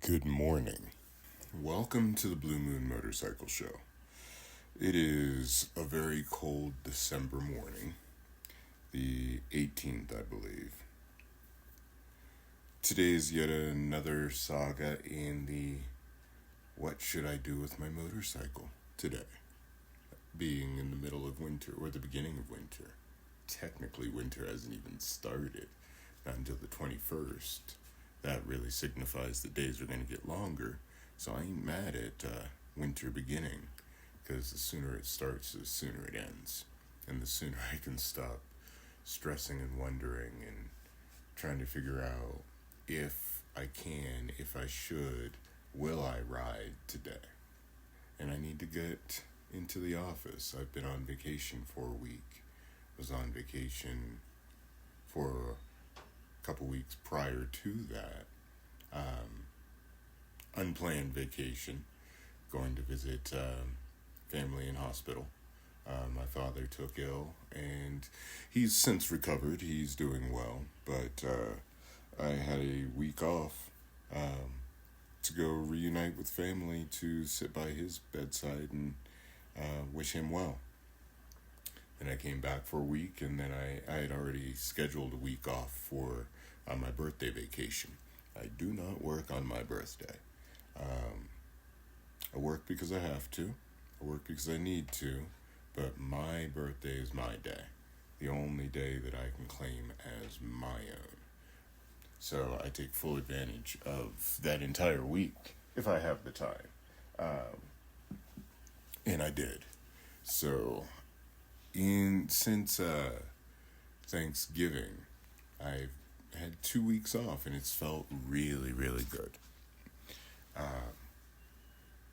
Good morning. Welcome to the Blue Moon Motorcycle Show. It is a very cold December morning, the 18th, I believe. Today is yet another saga in the what should I do with my motorcycle today, being in the middle of winter or the beginning of winter. Technically, winter hasn't even started, not until the 21st. That really signifies that days are going to get longer. So I ain't mad at winter beginning, because the sooner it starts, the sooner it ends. And the sooner I can stop stressing and wondering and trying to figure out if I can, if I should, will I ride today? And I need to get into the office. I've been on vacation for a week. Was on vacation for a couple weeks prior to that. Unplanned vacation, going to visit family in hospital. My father took ill, and he's since recovered. He's doing well, but I had a week off to go reunite with family, to sit by his bedside and wish him well. And I came back for a week, and then I had already scheduled a week off for my birthday vacation. I do not work on my birthday. I work because I have to. I work because I need to. But my birthday is my day. The only day that I can claim as my own. So I take full advantage of that entire week if I have the time. And I did. So since Thanksgiving, I've had 2 weeks off, and it's felt really, really good.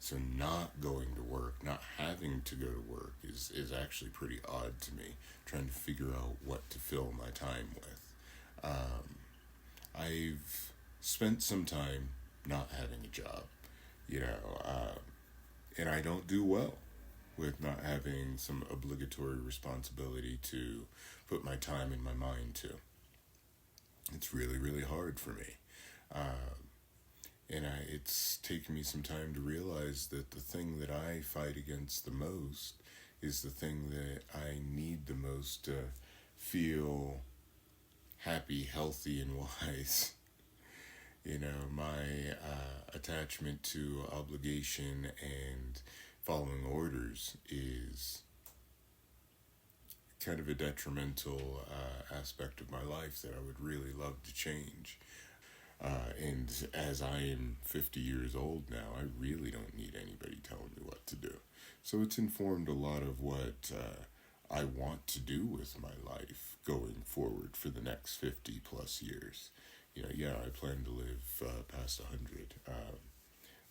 So not going to work, not having to go to work is actually pretty odd to me, trying to figure out what to fill my time with. I've spent some time not having a job, and I don't do well with not having some obligatory responsibility to put my time and my mind to. It's really, really hard for me. And it's taken me some time to realize that the thing that I fight against the most is the thing that I need the most to feel happy, healthy, and wise. My attachment to obligation and following orders is kind of a detrimental aspect of my life that I would really love to change. And as I am 50 years old now, I really don't need anybody telling me what to do. So it's informed a lot of what I want to do with my life going forward for the next 50 plus years. I plan to live past 100.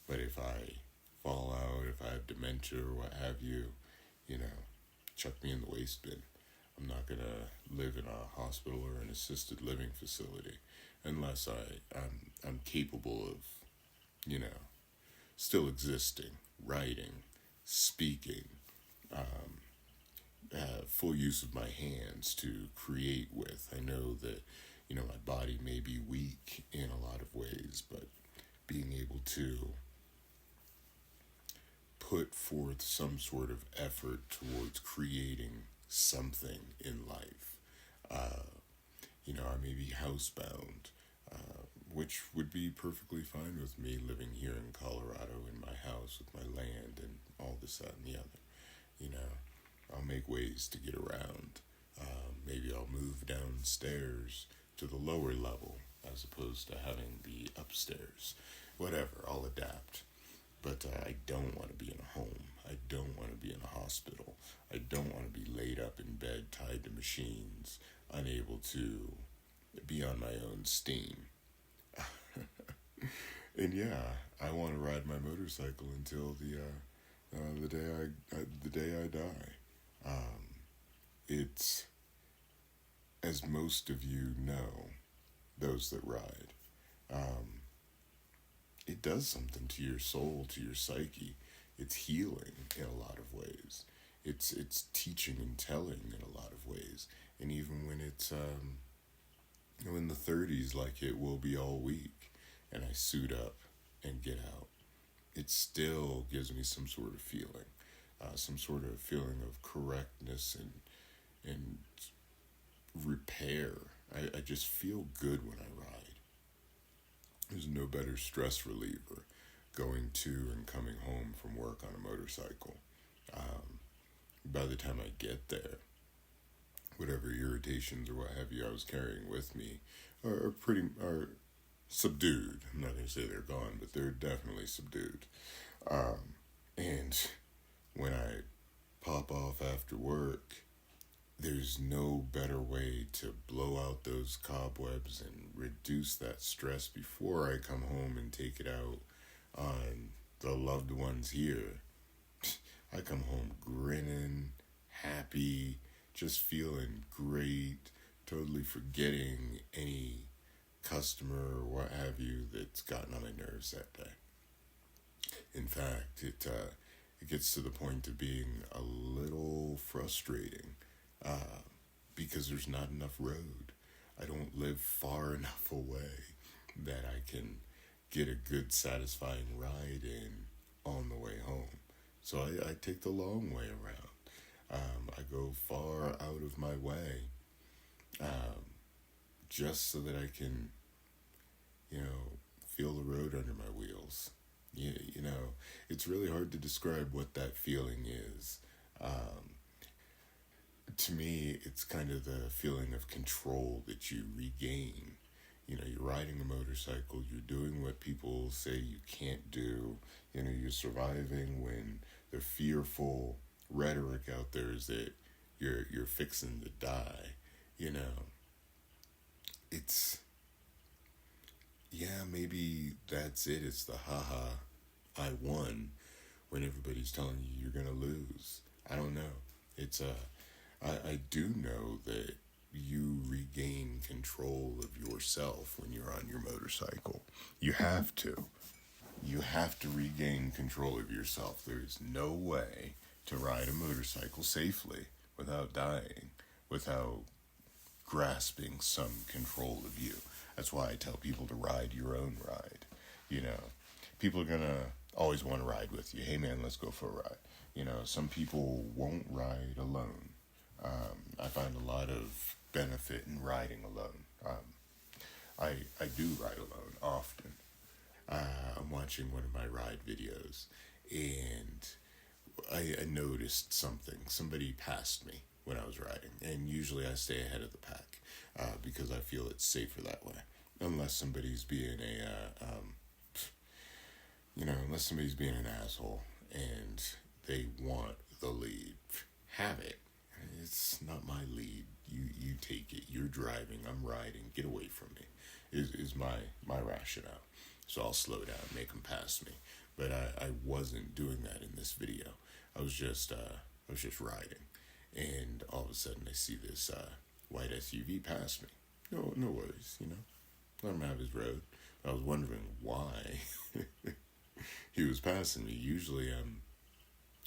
But if I fall out, if I have dementia or what have you, chuck me in the waste bin. I'm not going to live in a hospital or an assisted living facility unless I'm capable of, still existing, writing, speaking, full use of my hands to create with. I know that, my body may be weak in a lot of ways, but being able to put forth some sort of effort towards creating something in life. I may be housebound, which would be perfectly fine with me living here in Colorado in my house with my land and all this, that, and the other. I'll make ways to get around. Maybe I'll move downstairs to the lower level as opposed to having the upstairs. Whatever, I'll adapt. But I don't want to be in a home. I don't want to be in a hospital. I don't want to be laid up in bed, tied to machines, unable to be on my own steam. And I want to ride my motorcycle until the day I die. It's, as most of you know, those that ride, it does something to your soul, to your psyche. It's healing in a lot of ways. It's teaching and telling in a lot of ways. And even when it's in the 30s, like it will be all week, and I suit up and get out, it still gives me some sort of feeling of correctness and repair. I just feel good when I ride. There's no better stress reliever going to and coming home from work on a motorcycle. By the time I get there, whatever irritations or what have you I was carrying with me are subdued. I'm not going to say they're gone, but they're definitely subdued. And when I pop off after work, there's no better way to blow out those cobwebs and reduce that stress before I come home and take it out on the loved ones here. I come home grinning, happy, just feeling great, totally forgetting any customer or what have you that's gotten on my nerves that day. In fact, it gets to the point of being a little frustrating because there's not enough road. I don't live far enough away that I can get a good, satisfying ride in on the way home. So I take the long way around. I go far out of my way just so that I can, feel the road under my wheels. It's really hard to describe what that feeling is. To me, it's kind of the feeling of control that you regain. You're riding a motorcycle, you're doing what people say you can't do. You're surviving when the fearful rhetoric out there is that you're fixing to die. It's, yeah, maybe that's it. It's the haha, I won, when everybody's telling you you're gonna lose. I don't know. I do know that you regain control of yourself when you're on your motorcycle. You have to. You have to regain control of yourself. There's no way to ride a motorcycle safely without dying, without grasping some control of you. That's why I tell people to ride your own ride. People are going to always want to ride with you. Hey man, let's go for a ride. Some people won't ride alone. I find a lot of benefit in riding alone. I do ride alone often. I'm watching one of my ride videos, and I noticed something. Somebody passed me when I was riding, and usually I stay ahead of the pack because I feel it's safer that way. Unless somebody's being unless somebody's being an asshole and they want the lead, have it. It's not my lead. You take it. You're driving. I'm riding. Get away from me. Is my rationale. So I'll slow down, make them pass me. But I wasn't doing that in this video. I was just riding, and all of a sudden I see this white SUV pass me. No worries. Let him have his road. I was wondering why he was passing me. Usually I'm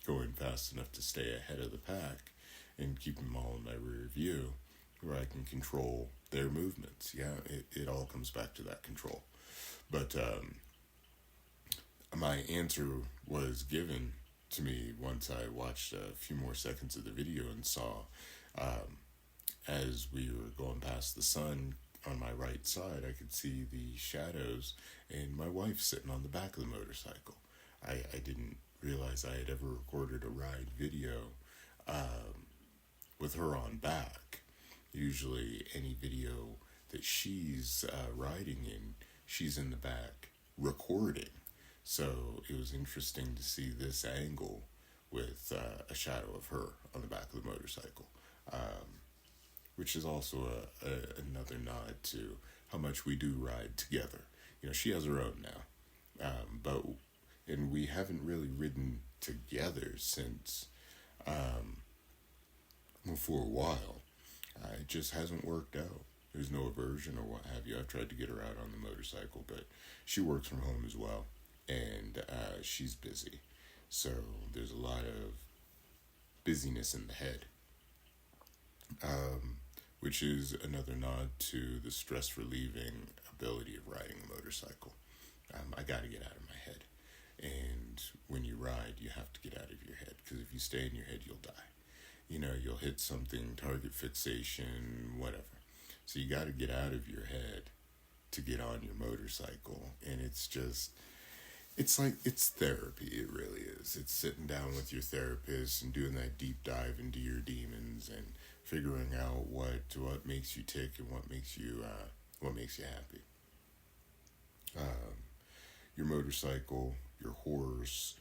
going fast enough to stay ahead of the pack and keep them all in my rear view where I can control their movements. Yeah, it all comes back to that control. But my answer was given to me once I watched a few more seconds of the video and saw as we were going past the sun on my right side, I could see the shadows and my wife sitting on the back of the motorcycle. I didn't realize I had ever recorded a ride video with her on back. Usually any video that she's riding in, she's in the back recording. So it was interesting to see this angle with a shadow of her on the back of the motorcycle, which is also another nod to how much we do ride together. She has her own now, and we haven't really ridden together since for a while. It just hasn't worked out. There's no aversion or what have you. I've tried to get her out on the motorcycle, but she works from home as well, and she's busy. So there's a lot of busyness in the head, which is another nod to the stress-relieving ability of riding a motorcycle. I got to get out of my head. And when you ride, you have to get out of your head, because if you stay in your head, you'll die. You'll hit something, target fixation, whatever. So you got to get out of your head to get on your motorcycle. And it's therapy. It really is. It's sitting down with your therapist and doing that deep dive into your demons and figuring out what makes you tick and what makes you happy. Your motorcycle, your horse,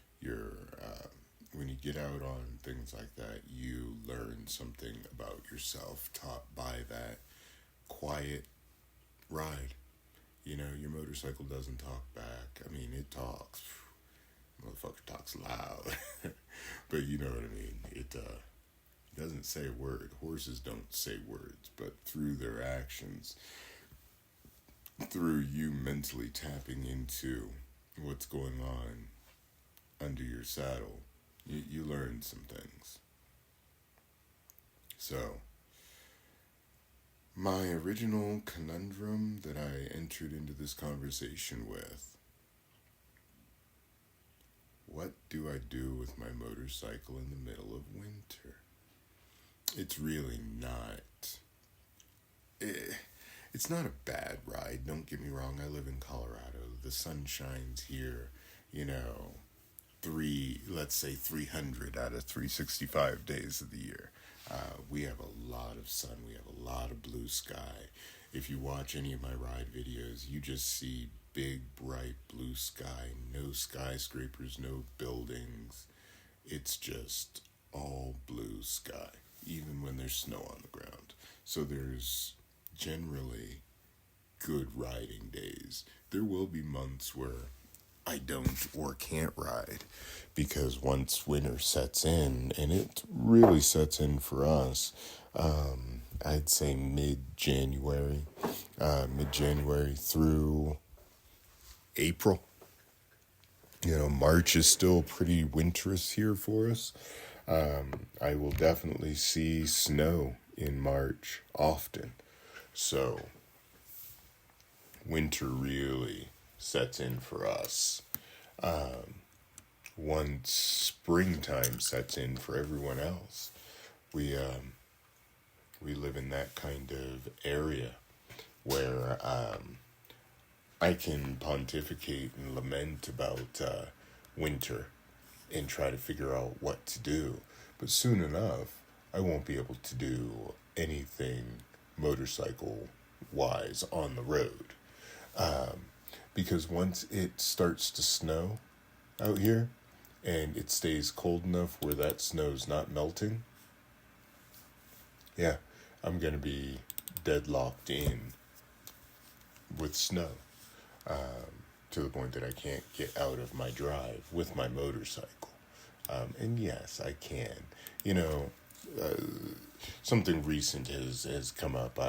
when you get out on things like that, you learn something about yourself taught by that quiet ride. Your motorcycle doesn't talk back. I mean, it talks. Motherfucker talks loud. But you know what I mean. It doesn't say a word. Horses don't say words, but through their actions, through you mentally tapping into what's going on under your saddle, you learn some things. So, my original conundrum that I entered into this conversation with: what do I do with my motorcycle in the middle of winter? It's really not. It's not a bad ride, don't get me wrong. I live in Colorado. The sun shines here, let's say 300 out of 365 days of the year. We have a lot of sun. We have a lot of blue sky. If you watch any of my ride videos, you just see big, bright blue sky, no skyscrapers, no buildings. It's just all blue sky, even when there's snow on the ground. So there's generally good riding days. There will be months where I don't or can't ride, because once winter sets in, and it really sets in for us, I'd say mid-January through April. March is still pretty winterous here for us. I will definitely see snow in March often. So winter really sets in for us. Once springtime sets in for everyone else, we live in that kind of area where I can pontificate and lament about winter and try to figure out what to do. But soon enough, I won't be able to do anything motorcycle-wise on the road. Because once it starts to snow out here, and it stays cold enough where that snow's not melting, yeah, I'm going to be deadlocked in with snow, to the point that I can't get out of my drive with my motorcycle. And yes, I can. Something recent has come up.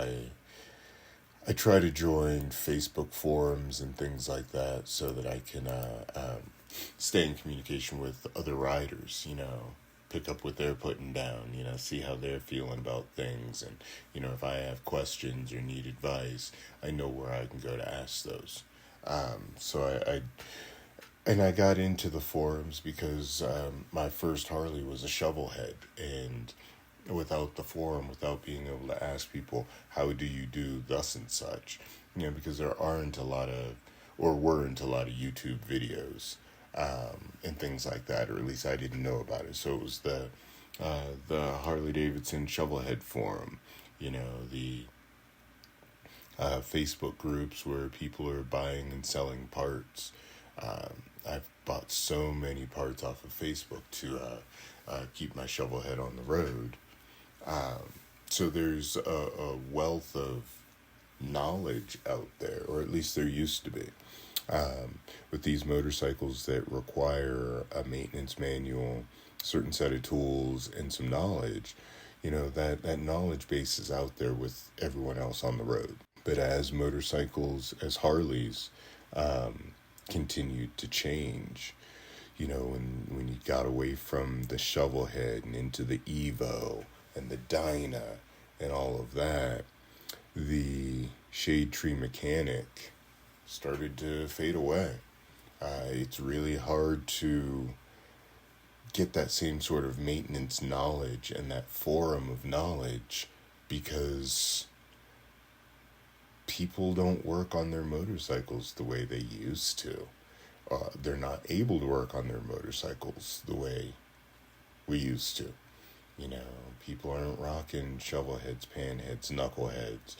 I try to join Facebook forums and things like that so that I can stay in communication with other riders, pick up what they're putting down, see how they're feeling about things. And, if I have questions or need advice, I know where I can go to ask those. So I got into the forums because my first Harley was a shovel head, and without the forum, without being able to ask people, how do you do thus and such, because there weren't a lot of YouTube videos and things like that, or at least I didn't know about it. So it was the Harley Davidson Shovelhead forum, the Facebook groups where people are buying and selling parts. I've bought so many parts off of Facebook to keep my shovel head on the road. So there's a wealth of knowledge out there, or at least there used to be, with these motorcycles that require a maintenance manual, certain set of tools, and some knowledge. That knowledge base is out there with everyone else on the road. But as Harleys continued to change, when you got away from the shovel head and into the Evo and the Dyna and all of that, the Shade Tree Mechanic started to fade away. It's really hard to get that same sort of maintenance knowledge and that forum of knowledge because people don't work on their motorcycles the way they used to. They're not able to work on their motorcycles the way we used to. You know, people aren't rocking shovel heads, pan heads, knuckleheads,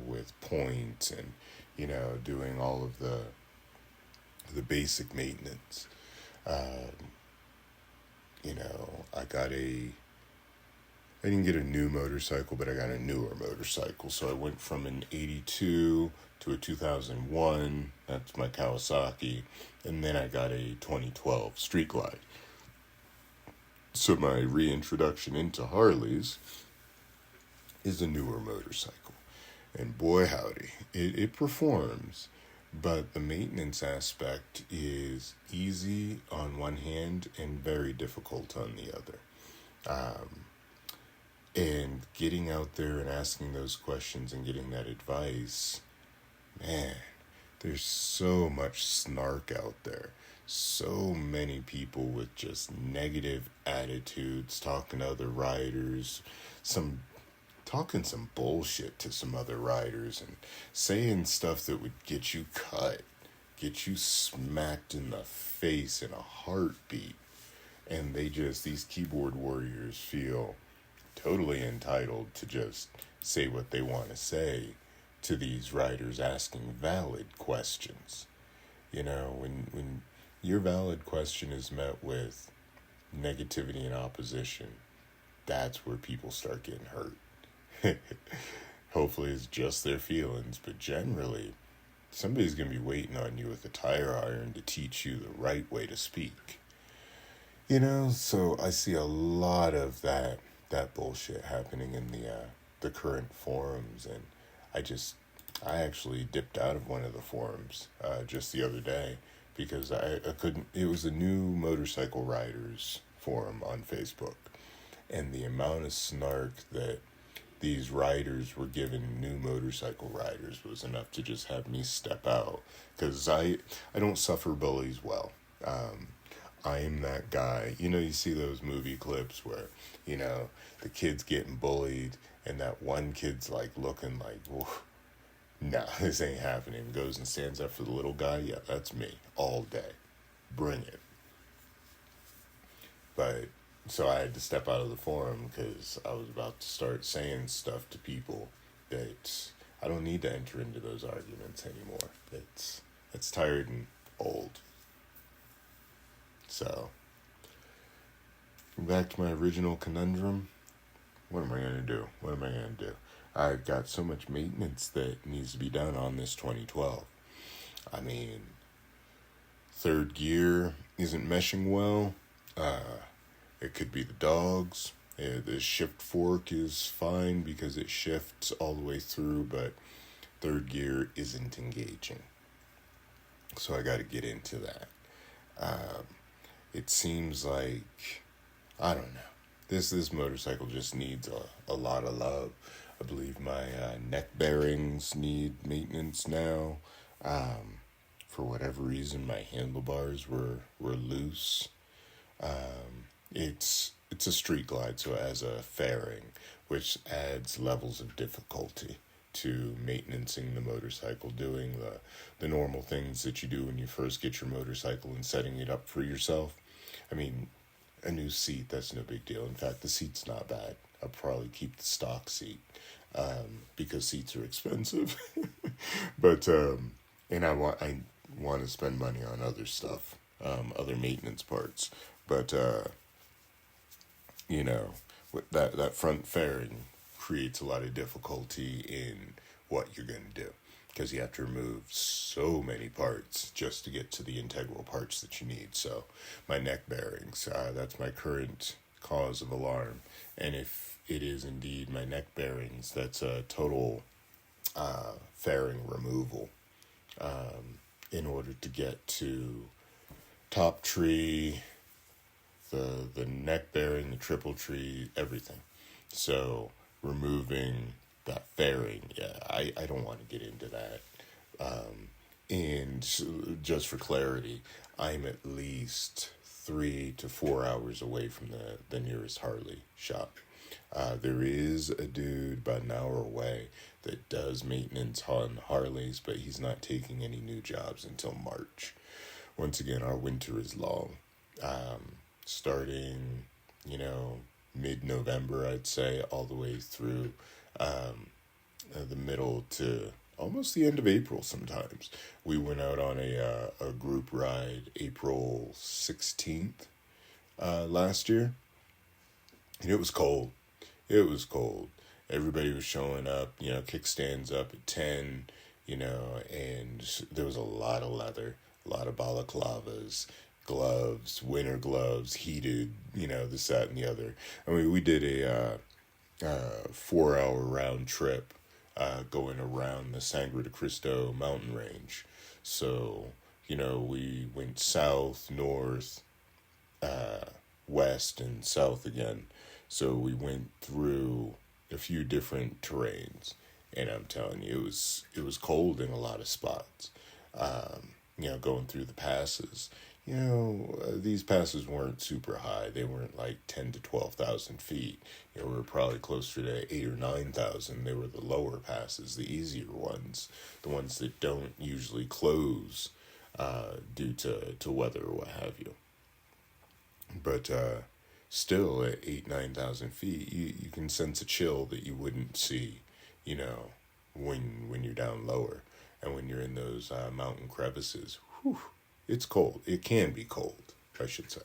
with points and, doing all of the basic maintenance. I didn't get a new motorcycle, but I got a newer motorcycle. So I went from an 82 to a 2001. That's my Kawasaki. And then I got a 2012 Street Glide. So my reintroduction into Harleys is a newer motorcycle. And boy howdy, it performs. But the maintenance aspect is easy on one hand and very difficult on the other. And getting out there and asking those questions and getting that advice, man, there's so much snark out there. So many people with just negative attitudes, talking to other riders, talking some bullshit to some other riders and saying stuff that would get you cut, get you smacked in the face in a heartbeat. And these keyboard warriors feel totally entitled to just say what they want to say to these writers asking valid questions. When your valid question is met with negativity and opposition, that's where people start getting hurt. Hopefully it's just their feelings, but generally, somebody's going to be waiting on you with a tire iron to teach you the right way to speak. So I see a lot of that bullshit happening in the current forums, and I actually dipped out of one of the forums just the other day because I couldn't. It was a new motorcycle riders forum on Facebook, and the amount of snark that these riders were giving new motorcycle riders was enough to just have me step out, because I don't suffer bullies well. I am that guy. You see those movie clips where, the kid's getting bullied and that one kid's like looking like, nah, this ain't happening. Goes and stands up for the little guy. Yeah, that's me all day. Bring it. But so I had to step out of the forum because I was about to start saying stuff to people that I don't need to enter into those arguments anymore. It's tired and old. So, back to my original conundrum. What am I going to do? I've got so much maintenance that needs to be done on this 2012. I mean, third gear isn't meshing well. It could be the dogs. The shift fork is fine because it shifts all the way through, but third gear isn't engaging. So I got to get into that. It seems like, I don't know, this motorcycle just needs a lot of love. I believe my neck bearings need maintenance now. For whatever reason, my handlebars were loose. It's a street glide, so it has a fairing, which adds levels of difficulty to maintaining the motorcycle, doing the normal things that you do when you first get your motorcycle and setting it up for yourself. I mean, a new seat, that's no big deal. In fact, the seat's not bad. I'll probably keep the stock seat because seats are expensive. But and I want to spend money on other stuff, other maintenance parts. But that front fairing creates a lot of difficulty in what you're going to do, because you have to remove so many parts just to get to the integral parts that you need. So my neck bearings, that's my current cause of alarm. And if it is indeed my neck bearings, that's a total fairing removal in order to get to top tree, the neck bearing, the triple tree, everything. So removing that fairing, yeah, I don't want to get into that. And just for clarity, I'm at least 3 to 4 hours away from the nearest Harley shop. There is a dude about an hour away that does maintenance on Harleys, but he's not taking any new jobs until March. Once again, our winter is long. Starting, mid-November, I'd say, all the way through the middle to almost the end of April sometimes. We went out on a group ride April 16th last year, and it was cold. It was cold. Everybody was showing up, kickstands up at 10, and there was a lot of leather, a lot of balaclavas, gloves, winter gloves, heated, this, that, and the other. I mean, we did a 4-hour round trip going around the Sangre de Cristo mountain range. So, we went south, north, west, and south again. So we went through a few different terrains, and I'm telling you, it was cold in a lot of spots. Going through the passes. These passes weren't super high. They weren't like 10 to 12,000 feet. We were probably closer to 8 or 9,000. They were the lower passes, the easier ones, the ones that don't usually close due to weather or what have you. But still, at 8,000 to 9,000 feet, you can sense a chill that you wouldn't see, when you're down lower. And when you're in those mountain crevices, it's cold. It can be cold, I should say.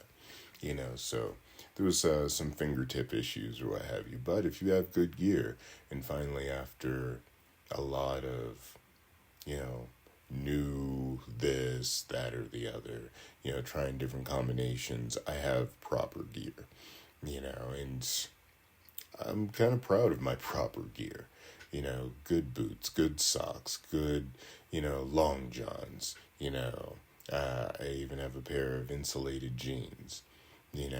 So there was some fingertip issues or what have you. But if you have good gear, and finally after a lot of, new this, that, or the other, trying different combinations, I have proper gear, and I'm kind of proud of my proper gear. Good boots, good socks, good, long johns, I even have a pair of insulated jeans, and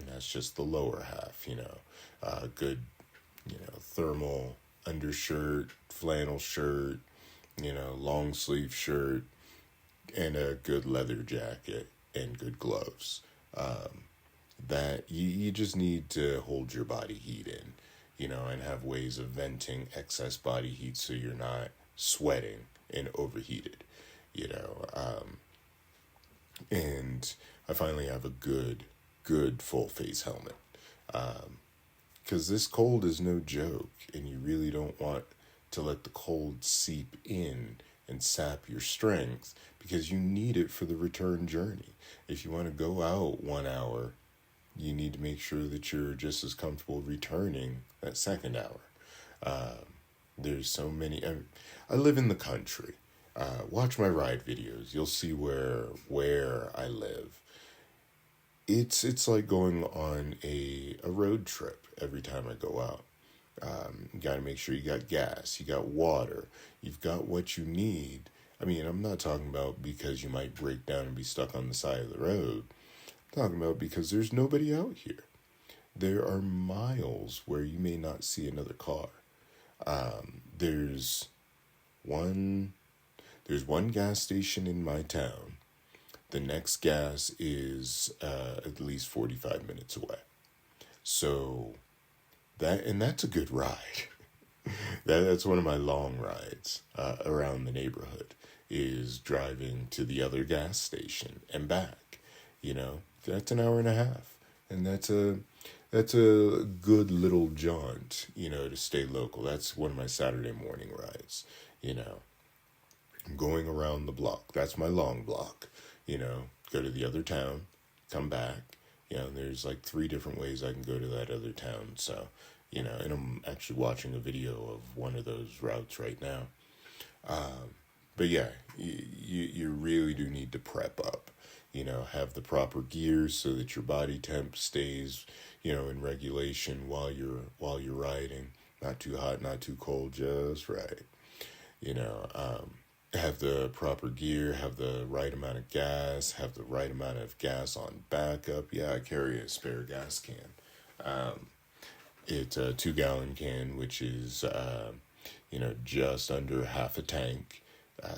that's just the lower half, good, thermal undershirt, flannel shirt, long sleeve shirt, and a good leather jacket and good gloves. That you just need to hold your body heat in, and have ways of venting excess body heat so you're not sweating and overheated, and I finally have a good full face helmet. Because this cold is no joke, and you really don't want to let the cold seep in and sap your strength, because you need it for the return journey. If you want to go out 1 hour, you need to make sure that you're just as comfortable returning that second hour. There's so many. I live in the country. Watch my ride videos. You'll see where I live. It's like going on a road trip every time I go out. You got to make sure you got gas, you got water, you've got what you need. I mean, I'm not talking about because you might break down and be stuck on the side of the road. I'm talking about because there's nobody out here. There are miles where you may not see another car. There's one gas station in my town. The next gas is at least 45 minutes away. So that's a good ride. That's one of my long rides around the neighborhood, is driving to the other gas station and back. That's an hour and a half, and that's a good little jaunt, to stay local. That's one of my Saturday morning rides. I'm going around the block. That's my long block. Go to the other town, come back. There's like 3 different ways I can go to that other town. So, and I'm actually watching a video of one of those routes right now. But yeah, you really do need to prep up. Have the proper gear so that your body temp stays, in regulation while you're riding. Not too hot, not too cold, just right. Have the proper gear, have the right amount of gas, have the right amount of gas on backup. Yeah, I carry a spare gas can. It's a 2-gallon can, which is, just under half a tank.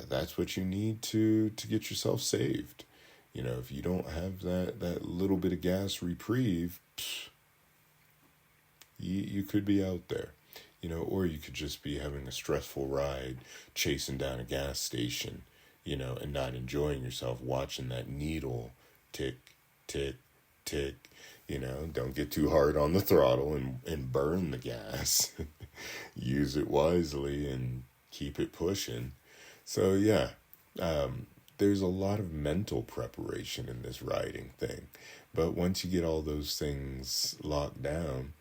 That's what you need to get yourself saved. If you don't have that little bit of gas reprieve, you could be out there. Or you could just be having a stressful ride, chasing down a gas station, and not enjoying yourself, watching that needle tick, tick, tick. Don't get too hard on the throttle and burn the gas. Use it wisely and keep it pushing. So, yeah, there's a lot of mental preparation in this riding thing. But once you get all those things locked down,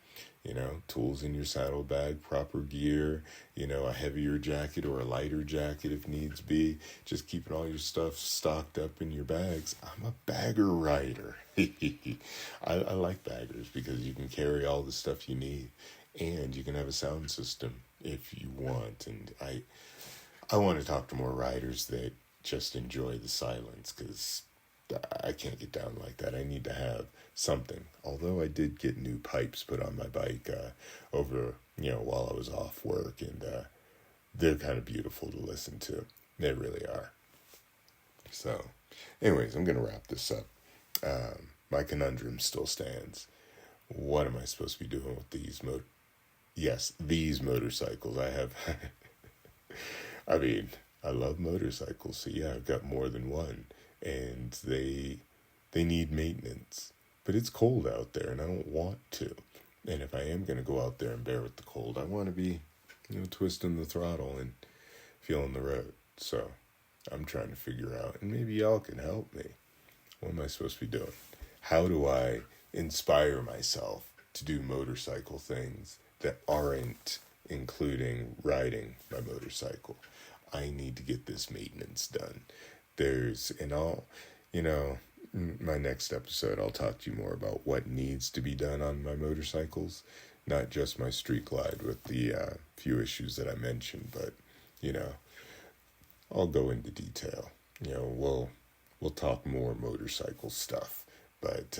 tools in your saddlebag, proper gear, a heavier jacket or a lighter jacket if needs be, just keeping all your stuff stocked up in your bags. I'm a bagger rider. I like baggers because you can carry all the stuff you need, and you can have a sound system if you want. And I want to talk to more riders that just enjoy the silence, because I can't get down like that. I need to have something. Although I did get new pipes put on my bike over, while I was off work, and they're kind of beautiful to listen to. They really are. So, anyways, I'm going to wrap this up. My conundrum still stands. What am I supposed to be doing with these motorcycles? I have, I mean, I love motorcycles, so yeah, I've got more than one. And they need maintenance. But it's cold out there, and I don't want to. And if I am going to go out there and bear with the cold, I want to be, twisting the throttle and feeling the road. So I'm trying to figure out, and maybe y'all can help me. What am I supposed to be doing? How do I inspire myself to do motorcycle things that aren't including riding my motorcycle? I need to get this maintenance done. My next episode, I'll talk to you more about what needs to be done on my motorcycles, not just my street glide with the few issues that I mentioned, but, I'll go into detail. We'll talk more motorcycle stuff, but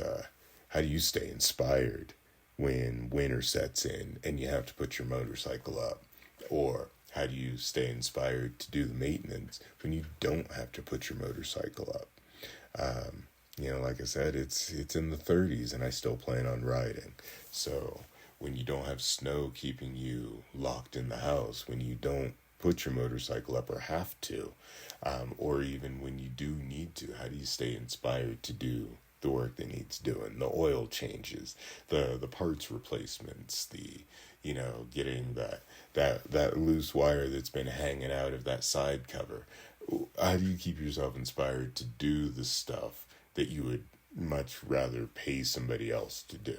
how do you stay inspired when winter sets in and you have to put your motorcycle up? Or how do you stay inspired to do the maintenance when you don't have to put your motorcycle up? Like I said, it's in the 30s and I still plan on riding. So when you don't have snow keeping you locked in the house, when you don't put your motorcycle up or have to, or even when you do need to, how do you stay inspired to do the work that needs doing? The oil changes, the parts replacements, the getting that loose wire that's been hanging out of that side cover. How do you keep yourself inspired to do the stuff that you would much rather pay somebody else to do?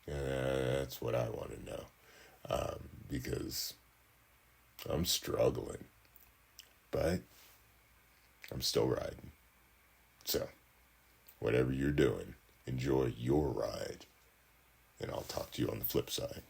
That's what I want to know, because I'm struggling, but I'm still riding. So, whatever you're doing, enjoy your ride, and I'll talk to you on the flip side.